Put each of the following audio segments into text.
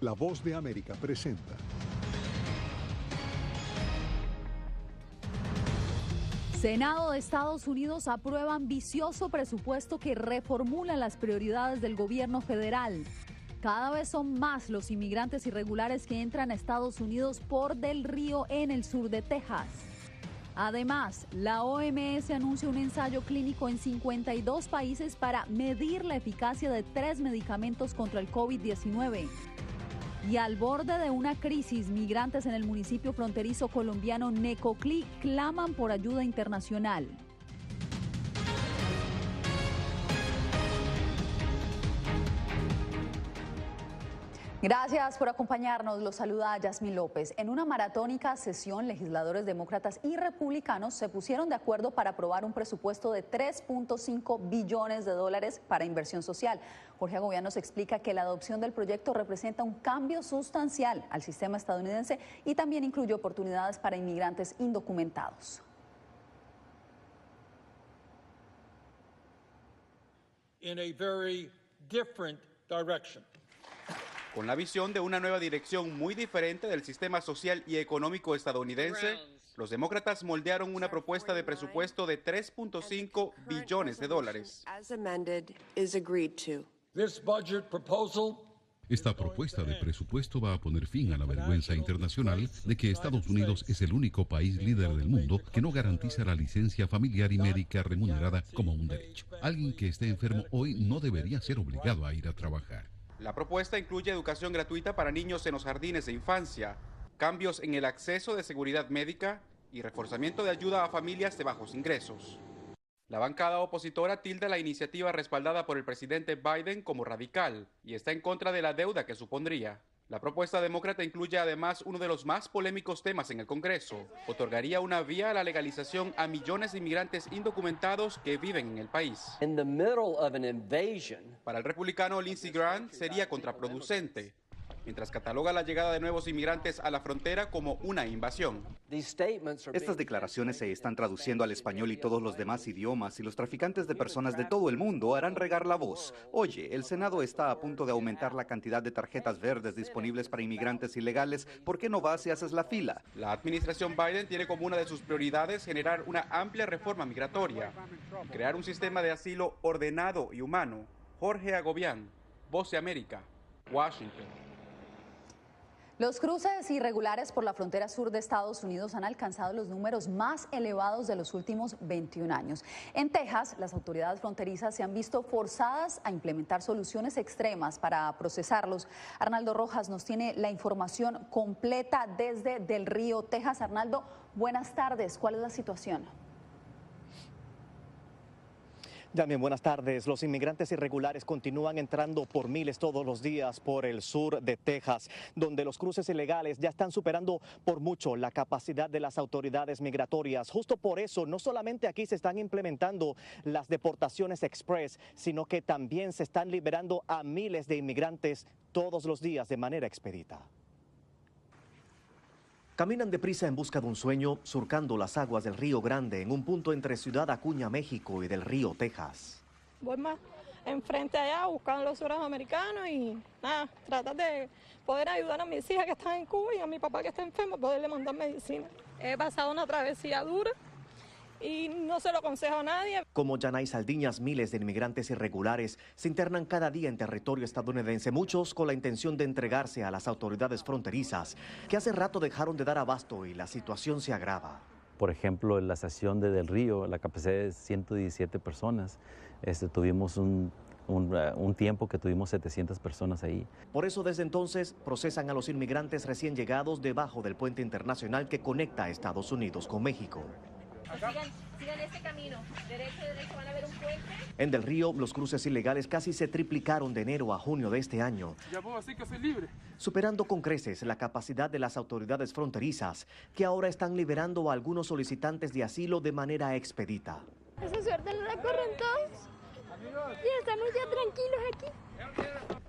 La Voz de América presenta. Senado de Estados Unidos aprueba ambicioso presupuesto que reformula las prioridades del gobierno federal. Cada vez son más los inmigrantes irregulares que entran a Estados Unidos por Del Río en el sur de Texas. Además, la OMS anuncia un ensayo clínico en 52 países para medir la eficacia de 3 medicamentos contra el COVID-19. Y al borde de una crisis, migrantes en el municipio fronterizo colombiano Necoclí claman por ayuda internacional. Gracias por acompañarnos. Los saluda Yasmín López. En una maratónica sesión, legisladores demócratas y republicanos se pusieron de acuerdo para aprobar un presupuesto de $3.5 billones para inversión social. Jorge Agobián nos explica que la adopción del proyecto representa un cambio sustancial al sistema estadounidense y también incluye oportunidades para inmigrantes indocumentados. In a very different direction. Con la visión de una nueva dirección muy diferente del sistema social y económico estadounidense, los demócratas moldearon una propuesta de presupuesto de $3.5 billones. Esta propuesta de presupuesto va a poner fin a la vergüenza internacional de que Estados Unidos es el único país líder del mundo que no garantiza la licencia familiar y médica remunerada como un derecho. Alguien que esté enfermo hoy no debería ser obligado a ir a trabajar. La propuesta incluye educación gratuita para niños en los jardines de infancia, cambios en el acceso de seguridad médica y reforzamiento de ayuda a familias de bajos ingresos. La bancada opositora tilda la iniciativa respaldada por el presidente Biden como radical y está en contra de la deuda que supondría. La propuesta demócrata incluye además uno de los más polémicos temas en el Congreso. Otorgaría una vía a la legalización a millones de inmigrantes indocumentados que viven en el país. Para el republicano Lindsey Graham sería contraproducente, mientras cataloga la llegada de nuevos inmigrantes a la frontera como una invasión. Estas declaraciones se están traduciendo al español y todos los demás idiomas y los traficantes de personas de todo el mundo harán regar la voz. Oye, el Senado está a punto de aumentar la cantidad de tarjetas verdes disponibles para inmigrantes ilegales. ¿Por qué no vas y haces la fila? La administración Biden tiene como una de sus prioridades generar una amplia reforma migratoria y crear un sistema de asilo ordenado y humano. Jorge Agobián, Voz de América, Washington. Los cruces irregulares por la frontera sur de Estados Unidos han alcanzado los números más elevados de los últimos 21 años. En Texas, las autoridades fronterizas se han visto forzadas a implementar soluciones extremas para procesarlos. Arnaldo Rojas nos tiene la información completa desde Del Río, Texas. Arnaldo, buenas tardes. ¿Cuál es la situación? También buenas tardes. Los inmigrantes irregulares continúan entrando por miles todos los días por el sur de Texas, donde los cruces ilegales ya están superando por mucho la capacidad de las autoridades migratorias. Justo por eso, no solamente aquí se están implementando las deportaciones express, sino que también se están liberando a miles de inmigrantes todos los días de manera expedita. Caminan deprisa en busca de un sueño, surcando las aguas del Río Grande en un punto entre Ciudad Acuña, México y Del Río, Texas. Voy más enfrente allá buscando los sueños americanos y nada, tratar de poder ayudar a mis hijas que están en Cuba y a mi papá que está enfermo, poderle mandar medicina. He pasado una travesía dura y no se lo aconsejo a nadie. Como Yanay Saldiñas, miles de inmigrantes irregulares se internan cada día en territorio estadounidense, muchos con la intención de entregarse a las autoridades fronterizas, que hace rato dejaron de dar abasto y la situación se agrava. Por ejemplo, en la estación de Del Río, la capacidad es 117 personas. Tuvimos un tiempo que tuvimos 700 personas ahí. Por eso desde entonces procesan a los inmigrantes recién llegados debajo del puente internacional que conecta a Estados Unidos con México. Sigan este camino, derecho, van a ver un puente. En Del Río, los cruces ilegales casi se triplicaron de enero a junio de este año, Ya puedo decir que soy libre. superando con creces la capacidad de las autoridades fronterizas, que ahora están liberando a algunos solicitantes de asilo de manera expedita. Esa suerte no la corren todos. Y estamos ya tranquilos aquí.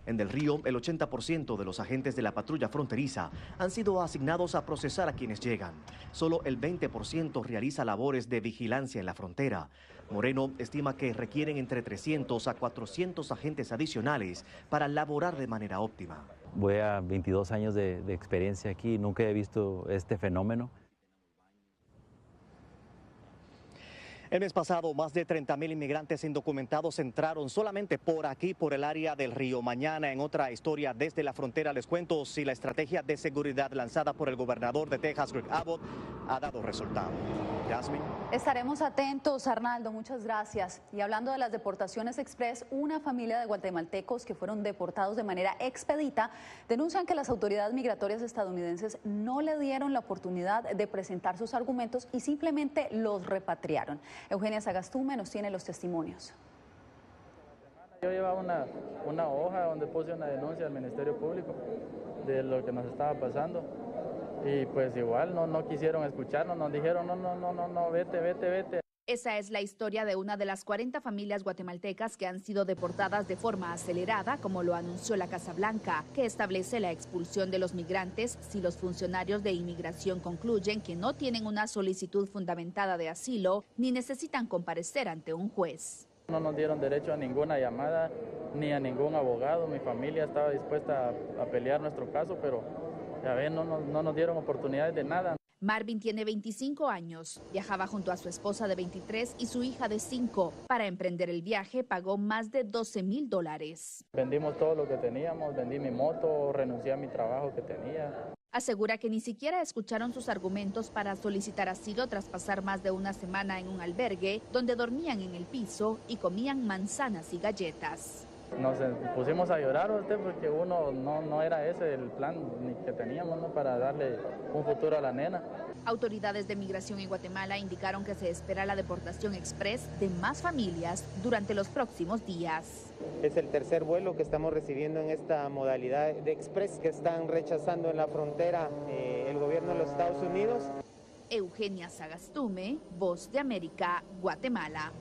En Del Río, el 80% de los agentes de la patrulla fronteriza han sido asignados a procesar a quienes llegan. Solo el 20% realiza labores de vigilancia en la frontera. Moreno estima que requieren entre 300 a 400 agentes adicionales para laborar de manera óptima. Voy a 22 años de experiencia aquí, nunca he visto este fenómeno. El mes pasado, más de 30.000 inmigrantes indocumentados entraron solamente por aquí, por el área del río. Mañana, en otra historia desde la frontera, les cuento si la estrategia de seguridad lanzada por el gobernador de Texas, Greg Abbott, ha dado resultado. Yasmin. Estaremos atentos, Arnaldo, muchas gracias. Y hablando de las deportaciones express, una familia de guatemaltecos que fueron deportados de manera expedita denuncian que las autoridades migratorias estadounidenses no le dieron la oportunidad de presentar sus argumentos y simplemente los repatriaron. Eugenia Sagastume nos tiene los testimonios. Yo llevaba una hoja donde puse una denuncia al Ministerio Público de lo que nos estaba pasando y pues igual no quisieron escucharnos, nos dijeron no, vete. Esa es la historia de una de las 40 familias guatemaltecas que han sido deportadas de forma acelerada, como lo anunció la Casa Blanca, que establece la expulsión de los migrantes si los funcionarios de inmigración concluyen que no tienen una solicitud fundamentada de asilo ni necesitan comparecer ante un juez. No nos dieron derecho a ninguna llamada ni a ningún abogado. Mi familia estaba dispuesta a pelear nuestro caso, pero ya ven, no nos dieron oportunidades de nada. Marvin tiene 25 años, viajaba junto a su esposa de 23 y su hija de 5. Para emprender el viaje pagó más de $12,000. Vendimos todo lo que teníamos, vendí mi moto, renuncié a mi trabajo que tenía. Asegura que ni siquiera escucharon sus argumentos para solicitar asilo tras pasar más de una semana en un albergue donde dormían en el piso y comían manzanas y galletas. Nos pusimos a llorar porque uno no era ese el plan ni que teníamos, ¿no?, para darle un futuro a la nena. Autoridades de migración en Guatemala indicaron que se espera la deportación express de más familias durante los próximos días. Es el tercer vuelo que estamos recibiendo en esta modalidad de express que están rechazando en la frontera el gobierno de los Estados Unidos. Eugenia Sagastume, Voz de América, Guatemala.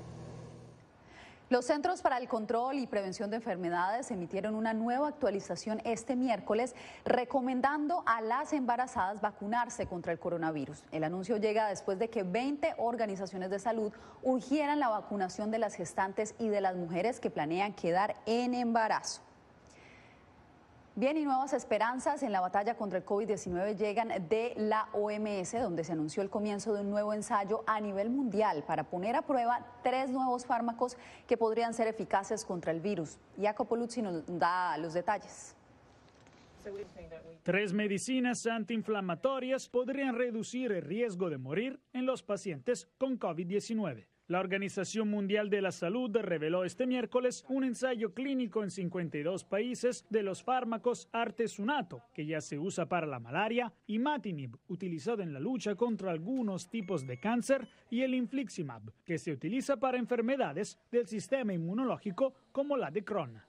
Los Centros para el Control y Prevención de Enfermedades emitieron una nueva actualización este miércoles recomendando a las embarazadas vacunarse contra el coronavirus. El anuncio llega después de que 20 organizaciones de salud urgieran la vacunación de las gestantes y de las mujeres que planean quedar en embarazo. Bien, y nuevas esperanzas en la batalla contra el COVID-19 llegan de la OMS, donde se anunció el comienzo de un nuevo ensayo a nivel mundial para poner a prueba 3 nuevos fármacos que podrían ser eficaces contra el virus. Jacopo Luzzi nos da los detalles. 3 medicinas antiinflamatorias podrían reducir el riesgo de morir en los pacientes con COVID-19. La Organización Mundial de la Salud reveló este miércoles un ensayo clínico en 52 países de los fármacos artesunato, que ya se usa para la malaria, y imatinib, utilizado en la lucha contra algunos tipos de cáncer, y el infliximab, que se utiliza para enfermedades del sistema inmunológico como la de Crohn.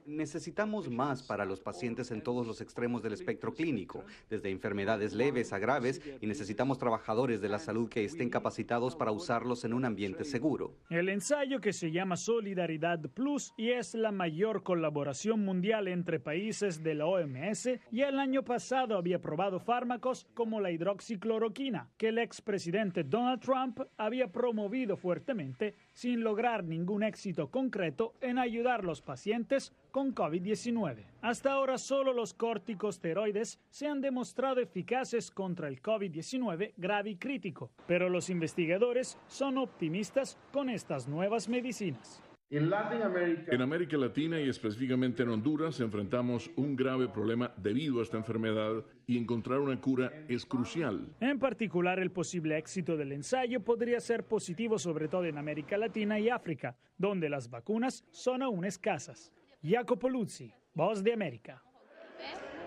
Necesitamos más para los pacientes en todos los extremos del espectro clínico, desde enfermedades leves a graves, y necesitamos trabajadores de la salud que estén capacitados para usarlos en un ambiente seguro. El ensayo, que se llama Solidaridad Plus y es la mayor colaboración mundial entre países de la OMS, ya el año pasado había probado fármacos como la hidroxicloroquina, que el expresidente Donald Trump había promovido fuertemente sin lograr ningún éxito concreto en ayudar a los pacientes con COVID-19. Hasta ahora solo los corticosteroides se han demostrado eficaces contra el COVID-19 grave y crítico, pero los investigadores son optimistas con estas nuevas medicinas. En América Latina y específicamente en Honduras enfrentamos un grave problema debido a esta enfermedad y encontrar una cura es crucial. En particular, el posible éxito del ensayo podría ser positivo sobre todo en América Latina y África, donde las vacunas son aún escasas. Jacopo Luzzi, Voz de América.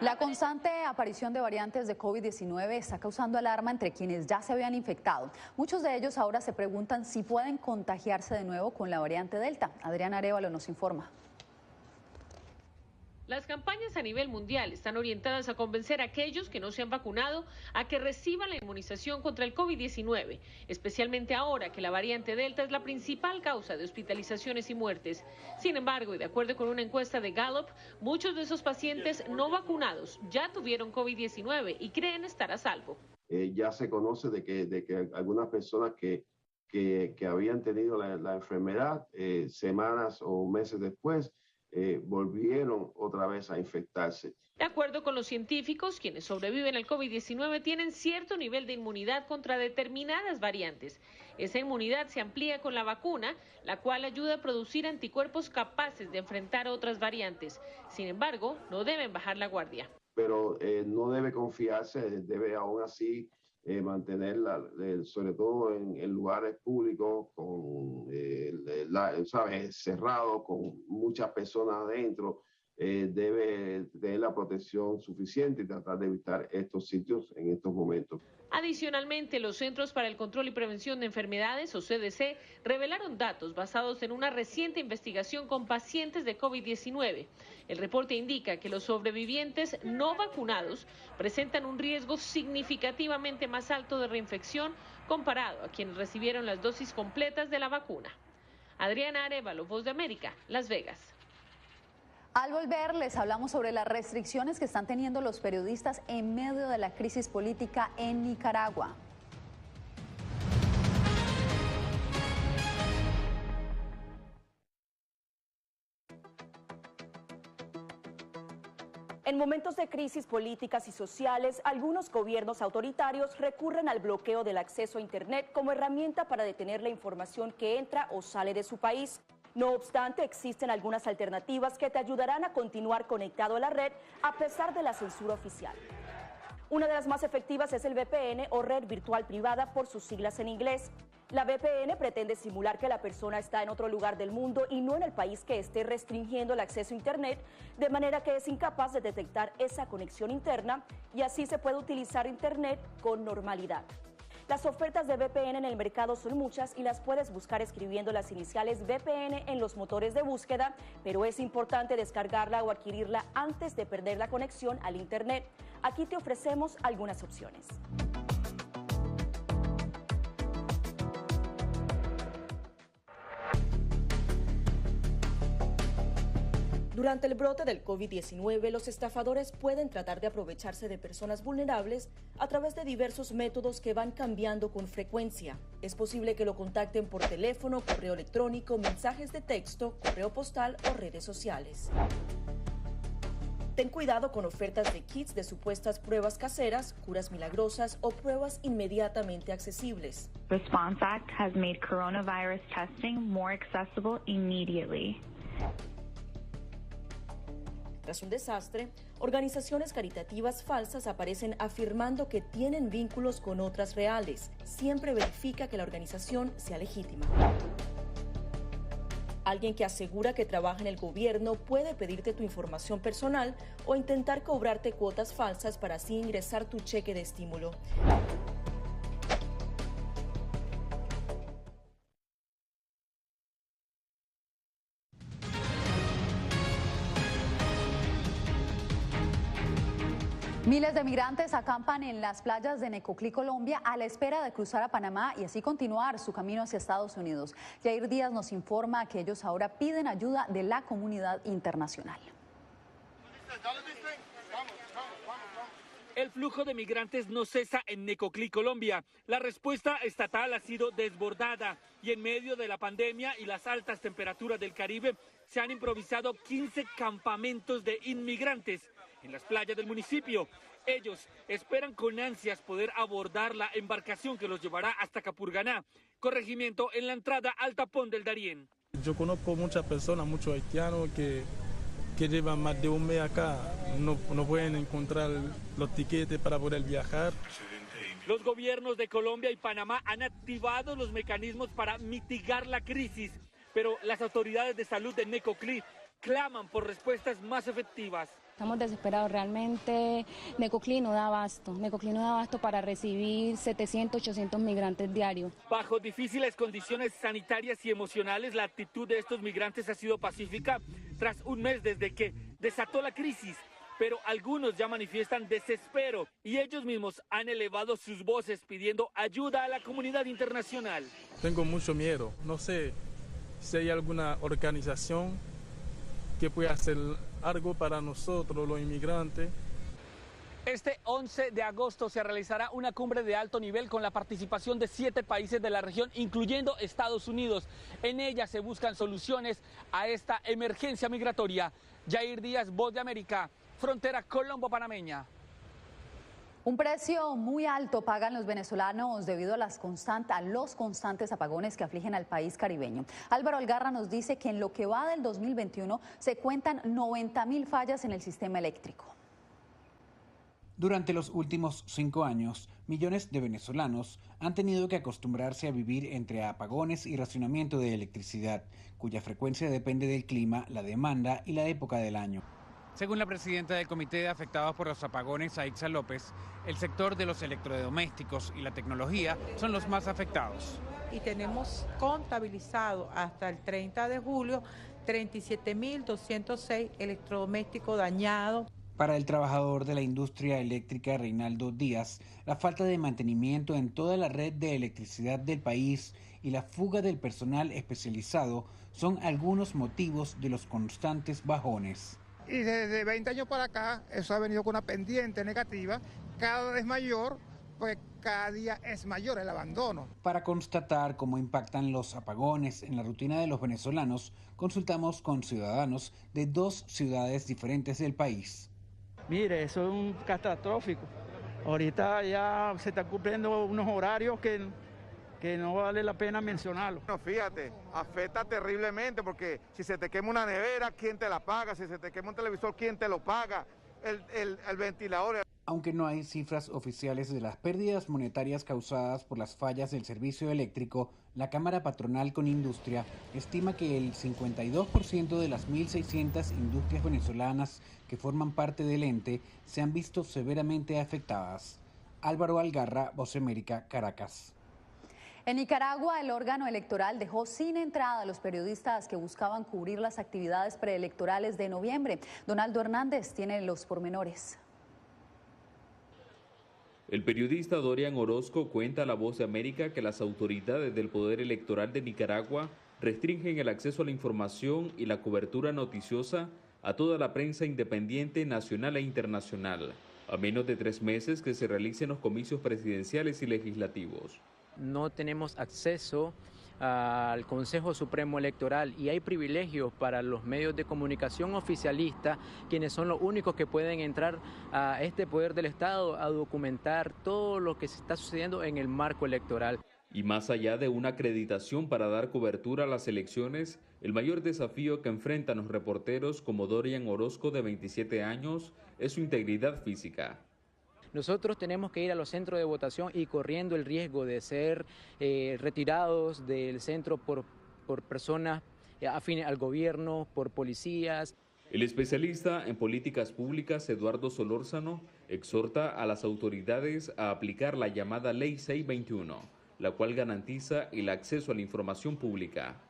La constante aparición de variantes de COVID-19 está causando alarma entre quienes ya se habían infectado. Muchos de ellos ahora se preguntan si pueden contagiarse de nuevo con la variante Delta. Adriana Arévalo nos informa. Las campañas a nivel mundial están orientadas a convencer a aquellos que no se han vacunado a que reciban la inmunización contra el COVID-19, especialmente ahora que la variante Delta es la principal causa de hospitalizaciones y muertes. Sin embargo, y de acuerdo con una encuesta de Gallup, muchos de esos pacientes no vacunados ya tuvieron COVID-19 y creen estar a salvo. Ya se conoce de que algunas personas que habían tenido la enfermedad semanas o meses después volvieron otra vez a infectarse. De acuerdo con los científicos, quienes sobreviven al COVID-19 tienen cierto nivel de inmunidad contra determinadas variantes. Esa inmunidad se amplía con la vacuna, la cual ayuda a producir anticuerpos capaces de enfrentar otras variantes. Sin embargo, no deben bajar la guardia. Pero no debe confiarse, debe aún así mantenerla, sobre todo en lugares públicos, cerrados, con muchas personas adentro. Debe tener la protección suficiente y tratar de evitar estos sitios en estos momentos. Adicionalmente, los Centros para el Control y Prevención de Enfermedades, o CDC, revelaron datos basados en una reciente investigación con pacientes de COVID-19. El reporte indica que los sobrevivientes no vacunados presentan un riesgo significativamente más alto de reinfección comparado a quienes recibieron las dosis completas de la vacuna. Adriana Arévalo, Voz de América, Las Vegas. Al volver, les hablamos sobre las restricciones que están teniendo los periodistas en medio de la crisis política en Nicaragua. En momentos de crisis políticas y sociales, algunos gobiernos autoritarios recurren al bloqueo del acceso a Internet como herramienta para detener la información que entra o sale de su país. No obstante, existen algunas alternativas que te ayudarán a continuar conectado a la red a pesar de la censura oficial. Una de las más efectivas es el VPN o red virtual privada por sus siglas en inglés. La VPN pretende simular que la persona está en otro lugar del mundo y no en el país que esté restringiendo el acceso a Internet, de manera que es incapaz de detectar esa conexión interna y así se puede utilizar Internet con normalidad. Las ofertas de VPN en el mercado son muchas y las puedes buscar escribiendo las iniciales VPN en los motores de búsqueda, pero es importante descargarla o adquirirla antes de perder la conexión al Internet. Aquí te ofrecemos algunas opciones. Durante el brote del COVID-19, los estafadores pueden tratar de aprovecharse de personas vulnerables a través de diversos métodos que van cambiando con frecuencia. Es posible que lo contacten por teléfono, correo electrónico, mensajes de texto, correo postal o redes sociales. Ten cuidado con ofertas de kits de supuestas pruebas caseras, curas milagrosas o pruebas inmediatamente accesibles. Response Act has made coronavirus testing more accessible immediately. Tras un desastre, organizaciones caritativas falsas aparecen afirmando que tienen vínculos con otras reales. Siempre verifica que la organización sea legítima. Alguien que asegura que trabaja en el gobierno puede pedirte tu información personal o intentar cobrarte cuotas falsas para así ingresar tu cheque de estímulo. Miles de migrantes acampan en las playas de Necoclí, Colombia, a la espera de cruzar a Panamá y así continuar su camino hacia Estados Unidos. Yair Díaz nos informa que ellos ahora piden ayuda de la comunidad internacional. El flujo de migrantes no cesa en Necoclí, Colombia. La respuesta estatal ha sido desbordada y en medio de la pandemia y las altas temperaturas del Caribe se han improvisado 15 campamentos de inmigrantes en las playas del municipio. Ellos esperan con ansias poder abordar la embarcación que los llevará hasta Capurganá, corregimiento en la entrada al tapón del Darién. Yo conozco muchas personas, muchos haitianos que llevan más de un mes acá, no pueden encontrar los tiquetes para poder viajar. Los gobiernos de Colombia y Panamá han activado los mecanismos para mitigar la crisis, pero las autoridades de salud de Necoclí claman por respuestas más efectivas. Estamos desesperados realmente. Necoclí no da abasto para recibir 700, 800 migrantes diarios. Bajo difíciles condiciones sanitarias y emocionales, la actitud de estos migrantes ha sido pacífica tras un mes desde que desató la crisis. Pero algunos ya manifiestan desespero y ellos mismos han elevado sus voces pidiendo ayuda a la comunidad internacional. Tengo mucho miedo. No sé si hay alguna organización que pueda hacer algo para nosotros, los inmigrantes. Este 11 de agosto se realizará una cumbre de alto nivel con la participación de 7 países de la región, incluyendo Estados Unidos. En ella se buscan soluciones a esta emergencia migratoria. Yair Díaz, Voz de América, frontera colombo-panameña. Un precio muy alto pagan los venezolanos debido a los constantes apagones que afligen al país caribeño. Álvaro Algarra nos dice que en lo que va del 2021 se cuentan 90.000 fallas en el sistema eléctrico. Durante los últimos 5 años, millones de venezolanos han tenido que acostumbrarse a vivir entre apagones y racionamiento de electricidad, cuya frecuencia depende del clima, la demanda y la época del año. Según la presidenta del Comité de Afectados por los Apagones, Aixa López, el sector de los electrodomésticos y la tecnología son los más afectados. Y tenemos contabilizado hasta el 30 de julio 37.206 electrodomésticos dañados. Para el trabajador de la industria eléctrica Reinaldo Díaz, la falta de mantenimiento en toda la red de electricidad del país y la fuga del personal especializado son algunos motivos de los constantes bajones. Y desde 20 años para acá, eso ha venido con una pendiente negativa, cada vez mayor, pues cada día es mayor el abandono. Para constatar cómo impactan los apagones en la rutina de los venezolanos, consultamos con ciudadanos de 2 ciudades diferentes del país. Mire, eso es un catastrófico. Ahorita ya se están cumpliendo unos horarios que no vale la pena mencionarlo. No, fíjate, afecta terriblemente porque si se te quema una nevera, ¿quién te la paga? Si se te quema un televisor, ¿quién te lo paga? El ventilador. Aunque no hay cifras oficiales de las pérdidas monetarias causadas por las fallas del servicio eléctrico, la Cámara Patronal con Industria estima que el 52% de las 1.600 industrias venezolanas que forman parte del ente se han visto severamente afectadas. Álvaro Algarra, Voz de América, Caracas. En Nicaragua, el órgano electoral dejó sin entrada a los periodistas que buscaban cubrir las actividades preelectorales de noviembre. Donaldo Hernández tiene los pormenores. El periodista Dorian Orozco cuenta a La Voz de América que las autoridades del Poder Electoral de Nicaragua restringen el acceso a la información y la cobertura noticiosa a toda la prensa independiente nacional e internacional, a menos de 3 meses que se realicen los comicios presidenciales y legislativos. No tenemos acceso al Consejo Supremo Electoral y hay privilegios para los medios de comunicación oficialistas, quienes son los únicos que pueden entrar a este poder del Estado a documentar todo lo que se está sucediendo en el marco electoral. Y más allá de una acreditación para dar cobertura a las elecciones, el mayor desafío que enfrentan los reporteros como Dorian Orozco, de 27 años, es su integridad física. Nosotros tenemos que ir a los centros de votación y corriendo el riesgo de ser retirados del centro por personas afines al gobierno, por policías. El especialista en políticas públicas, Eduardo Solórzano, exhorta a las autoridades a aplicar la llamada Ley 621, la cual garantiza el acceso a la información pública.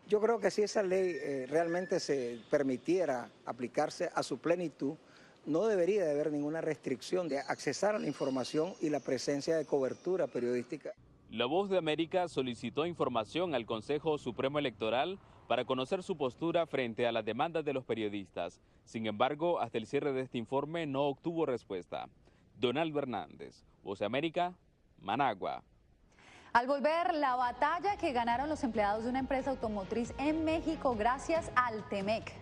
Yo creo que si esa ley realmente se permitiera aplicarse a su plenitud, no debería de haber ninguna restricción de accesar a la información y la presencia de cobertura periodística. La Voz de América solicitó información al Consejo Supremo Electoral para conocer su postura frente a las demandas de los periodistas. Sin embargo, hasta el cierre de este informe no obtuvo respuesta. Donaldo Hernández, Voz de América, Managua. Al volver, la batalla que ganaron los empleados de una empresa automotriz en México gracias al TEMEC.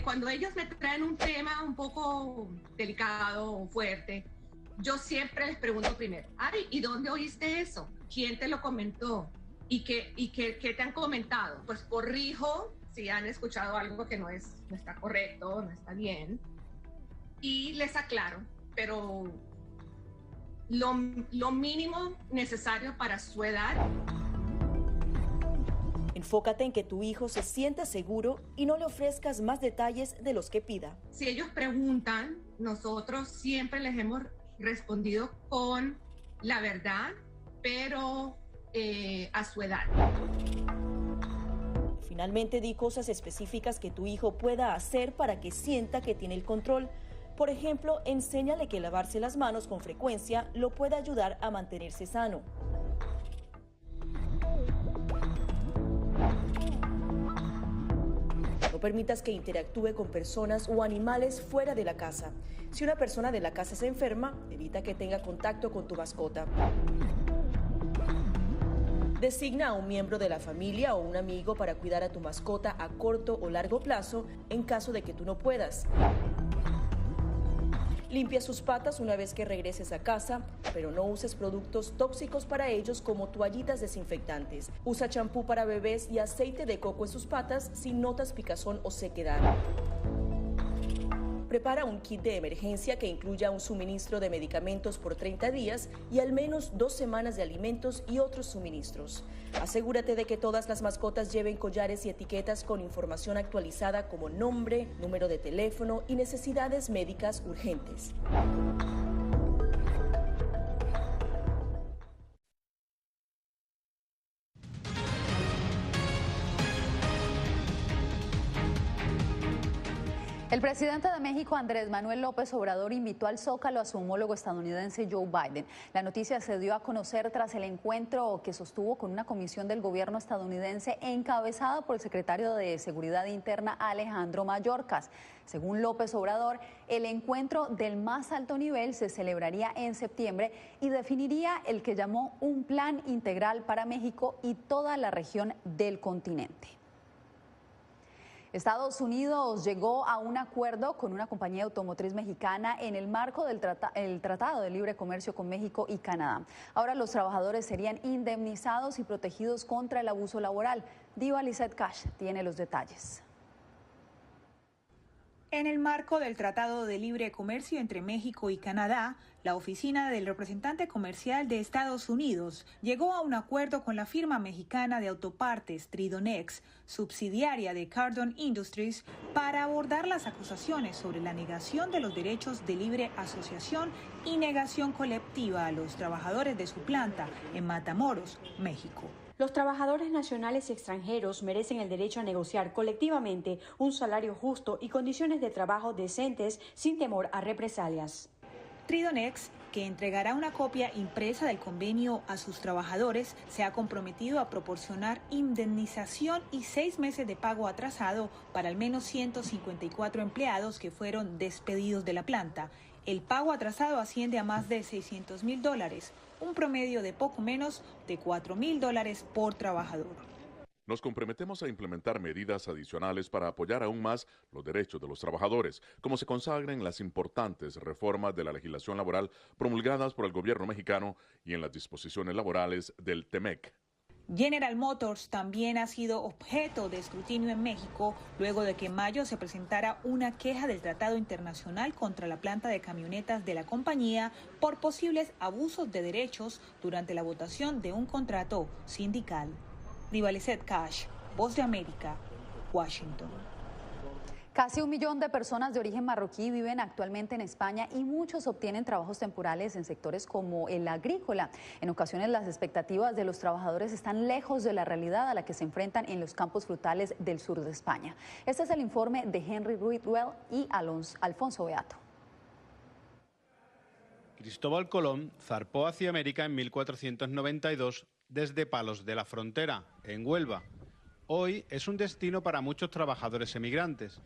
Cuando ellos me traen un tema un poco delicado o fuerte, yo siempre les pregunto primero, ay, ¿y dónde oíste eso? ¿Quién te lo comentó? ¿Y qué te han comentado? Pues corrijo si han escuchado algo que no está correcto, no está bien, y les aclaro, pero lo mínimo necesario para su edad. Enfócate en que tu hijo se sienta seguro y no le ofrezcas más detalles de los que pida. Si ellos preguntan, nosotros siempre les hemos respondido con la verdad, pero a su edad. Finalmente, di cosas específicas que tu hijo pueda hacer para que sienta que tiene el control. Por ejemplo, enséñale que lavarse las manos con frecuencia lo puede ayudar a mantenerse sano. No permitas que interactúe con personas o animales fuera de la casa. Si una persona de la casa se enferma, evita que tenga contacto con tu mascota. Designa a un miembro de la familia o un amigo para cuidar a tu mascota a corto o largo plazo en caso de que tú no puedas. Limpia sus patas una vez que regreses a casa, pero no uses productos tóxicos para ellos como toallitas desinfectantes. Usa champú para bebés y aceite de coco en sus patas si notas picazón o sequedad. Prepara un kit de emergencia que incluya un suministro de medicamentos por 30 días y al menos 2 semanas de alimentos y otros suministros. Asegúrate de que todas las mascotas lleven collares y etiquetas con información actualizada como nombre, número de teléfono y necesidades médicas urgentes. El presidente de México, Andrés Manuel López Obrador, invitó al Zócalo a su homólogo estadounidense Joe Biden. La noticia se dio a conocer tras el encuentro que sostuvo con una comisión del gobierno estadounidense encabezada por el secretario de Seguridad Interna, Alejandro Mayorkas. Según López Obrador, el encuentro del más alto nivel se celebraría en septiembre y definiría el que llamó un plan integral para México y toda la región del continente. Estados Unidos llegó a un acuerdo con una compañía automotriz mexicana en el marco del Tratado de Libre Comercio con México y Canadá. Ahora los trabajadores serían indemnizados y protegidos contra el abuso laboral. Diva Lizette Cash tiene los detalles. En el marco del Tratado de Libre Comercio entre México y Canadá, la oficina del representante comercial de Estados Unidos llegó a un acuerdo con la firma mexicana de autopartes Tridonex, subsidiaria de Cardon Industries, para abordar las acusaciones sobre la negación de los derechos de libre asociación y negación colectiva a los trabajadores de su planta en Matamoros, México. Los trabajadores nacionales y extranjeros merecen el derecho a negociar colectivamente un salario justo y condiciones de trabajo decentes sin temor a represalias. Tridonex, que entregará una copia impresa del convenio a sus trabajadores, se ha comprometido a proporcionar indemnización y 6 meses de pago atrasado para al menos 154 empleados que fueron despedidos de la planta. El pago atrasado asciende a más de $600,000, un promedio de poco menos de $4,000 por trabajador. Nos comprometemos a implementar medidas adicionales para apoyar aún más los derechos de los trabajadores, como se consagra en las importantes reformas de la legislación laboral promulgadas por el gobierno mexicano y en las disposiciones laborales del TEMEC. General Motors también ha sido objeto de escrutinio en México luego de que en mayo se presentara una queja del Tratado Internacional contra la planta de camionetas de la compañía por posibles abusos de derechos durante la votación de un contrato sindical. Diva Lizette Cash, Voz de América, Washington. Casi 1 millón de personas de origen marroquí viven actualmente en España y muchos obtienen trabajos temporales en sectores como el agrícola. En ocasiones las expectativas de los trabajadores están lejos de la realidad a la que se enfrentan en los campos frutales del sur de España. Este es el informe de Henry Ridwell y Alfonso Beato. Cristóbal Colón zarpó hacia América en 1492 desde Palos de la Frontera, en Huelva. Hoy es un destino para muchos trabajadores emigrantes.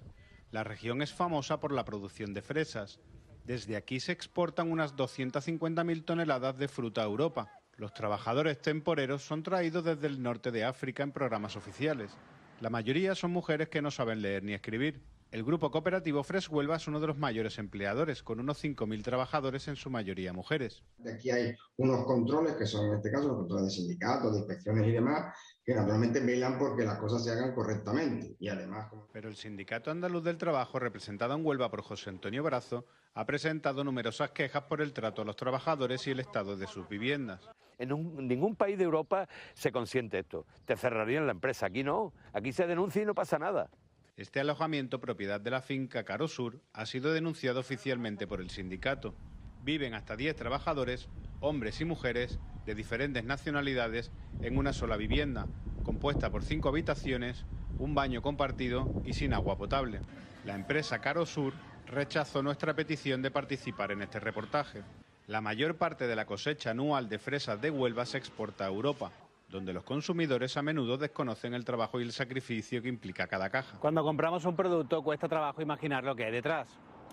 La región es famosa por la producción de fresas. Desde aquí se exportan unas 250.000 toneladas de fruta a Europa. Los trabajadores temporeros son traídos desde el norte de África en programas oficiales. La mayoría son mujeres que no saben leer ni escribir. El grupo cooperativo Fresh Huelva es uno de los mayores empleadores, con unos 5.000 trabajadores, en su mayoría mujeres. Aquí hay unos controles, que son en este caso los controles de sindicatos, de inspecciones y demás, que naturalmente velan porque las cosas se hagan correctamente. Y además... Pero el Sindicato Andaluz del Trabajo, representado en Huelva por José Antonio Brazo, ha presentado numerosas quejas por el trato a los trabajadores y el estado de sus viviendas. En ningún país de Europa se consiente esto. Te cerrarían la empresa. Aquí no. Aquí se denuncia y no pasa nada. Este alojamiento, propiedad de la finca Caro Sur, ha sido denunciado oficialmente por el sindicato. Viven hasta 10 trabajadores, hombres y mujeres, de diferentes nacionalidades, en una sola vivienda, compuesta por 5 habitaciones, un baño compartido y sin agua potable. La empresa Caro Sur rechazó nuestra petición de participar en este reportaje. La mayor parte de la cosecha anual de fresas de Huelva se exporta a Europa. donde los consumidores a menudo desconocen el trabajo y el sacrificio que implica cada caja. Cuando compramos un producto cuesta trabajo imaginar lo que hay detrás.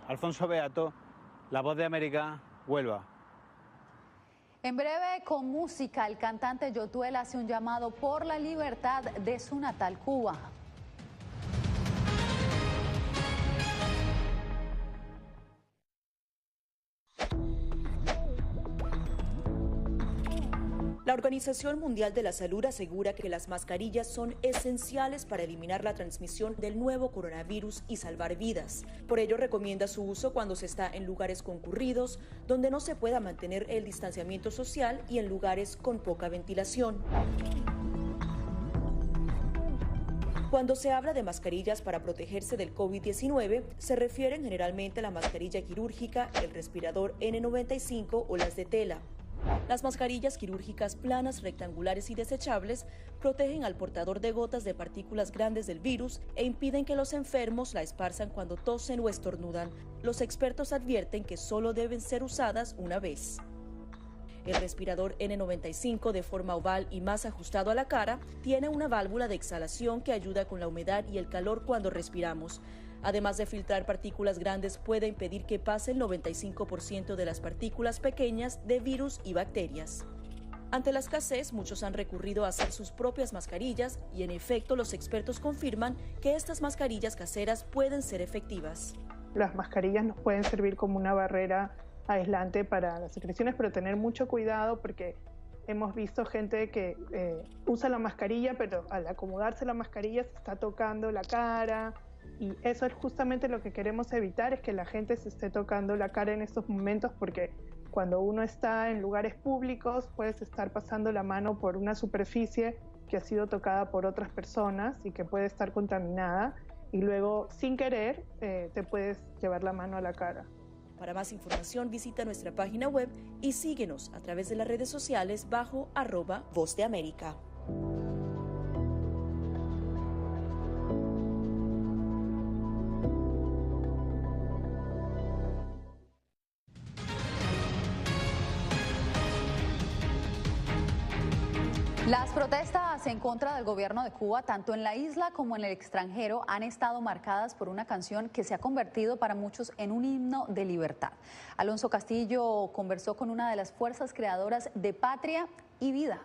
Alfonso Beato, La Voz de América, Huelva. En breve, con música, el cantante Yotuel hace un llamado por la libertad de su natal Cuba. La Organización Mundial de la Salud asegura que las mascarillas son esenciales para eliminar la transmisión del nuevo coronavirus y salvar vidas. Por ello, recomienda su uso cuando se está en lugares concurridos, donde no se pueda mantener el distanciamiento social y en lugares con poca ventilación. Cuando se habla de mascarillas para protegerse del COVID-19, se refieren generalmente a la mascarilla quirúrgica, el respirador N95 o las de tela. Las mascarillas quirúrgicas planas, rectangulares y desechables protegen al portador de gotas de partículas grandes del virus e impiden que los enfermos la esparzan cuando tosen o estornudan. Los expertos advierten que solo deben ser usadas una vez. El respirador N95, de forma oval y más ajustado a la cara, tiene una válvula de exhalación que ayuda con la humedad y el calor cuando respiramos. Además de filtrar partículas grandes, puede impedir que pase el 95% de las partículas pequeñas de virus y bacterias. Ante la escasez, muchos han recurrido a hacer sus propias mascarillas y, en efecto, los expertos confirman que estas mascarillas caseras pueden ser efectivas. Las mascarillas nos pueden servir como una barrera aislante para las secreciones, pero tener mucho cuidado porque hemos visto gente que usa la mascarilla, pero al acomodarse la mascarilla se está tocando la cara. Y eso es justamente lo que queremos evitar, es que la gente se esté tocando la cara en estos momentos, porque cuando uno está en lugares públicos puedes estar pasando la mano por una superficie que ha sido tocada por otras personas y que puede estar contaminada, y luego sin querer te puedes llevar la mano a la cara. Para más información visita nuestra página web y síguenos a través de las redes sociales bajo @Voz de América. Las protestas en contra del gobierno de Cuba, tanto en la isla como en el extranjero, han estado marcadas por una canción que se ha convertido para muchos en un himno de libertad. Alonso Castillo conversó con una de las fuerzas creadoras de Patria y Vida.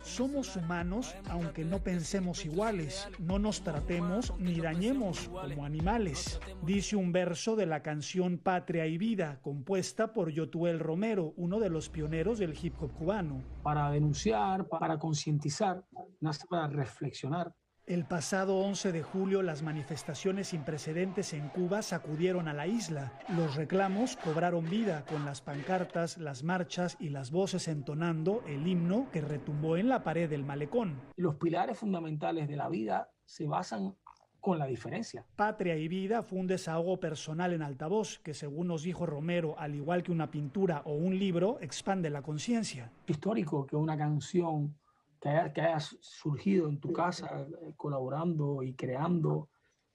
Somos humanos, aunque no pensemos iguales, no nos tratemos ni dañemos como animales, dice un verso de la canción Patria y Vida, compuesta por Yotuel Romero, uno de los pioneros del hip hop cubano. Para denunciar, para concientizar, nace para reflexionar. El pasado 11 de julio, las manifestaciones sin precedentes en Cuba sacudieron a la isla. Los reclamos cobraron vida con las pancartas, las marchas y las voces entonando el himno que retumbó en la pared del malecón. Los pilares fundamentales de la vida se basan con la diferencia. Patria y Vida fue un desahogo personal en altavoz que, según nos dijo Romero, al igual que una pintura o un libro, expande la conciencia. Histórico que una canción que haya surgido en tu casa colaborando y creando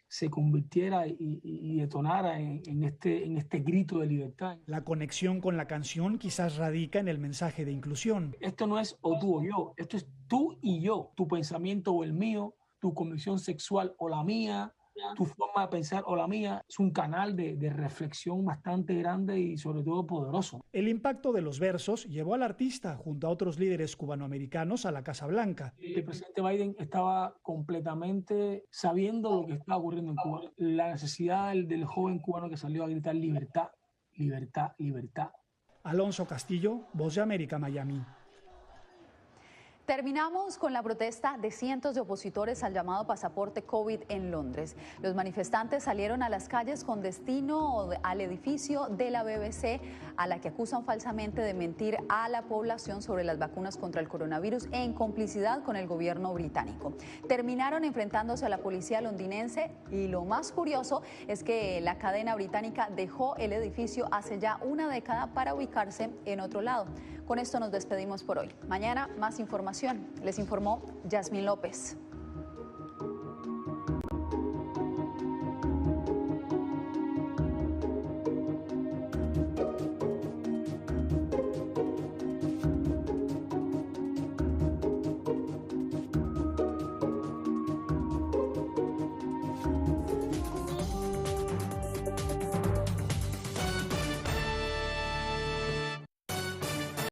se convirtiera y detonara en este grito de libertad. La conexión con la canción quizás radica en el mensaje de inclusión. Esto no es o tú o yo, esto es tú y yo, tu pensamiento o el mío, tu convicción sexual o la mía, tu forma de pensar o la mía. Es un canal de reflexión bastante grande y sobre todo poderoso. El impacto de los versos llevó al artista junto a otros líderes cubanoamericanos a la Casa Blanca. El presidente Biden estaba completamente sabiendo lo que estaba ocurriendo en Cuba. La necesidad del joven cubano que salió a gritar libertad, libertad, libertad. Alonso Castillo, Voz de América, Miami. Terminamos con la protesta de cientos de opositores al llamado pasaporte COVID en Londres. Los manifestantes salieron a las calles con destino al edificio de la BBC, a la que acusan falsamente de mentir a la población sobre las vacunas contra el coronavirus en complicidad con el gobierno británico. Terminaron enfrentándose a la policía londinense y lo más curioso es que la cadena británica dejó el edificio hace ya una década para ubicarse en otro lado. Con esto nos despedimos por hoy. Mañana más información. Les informó Yasmín López.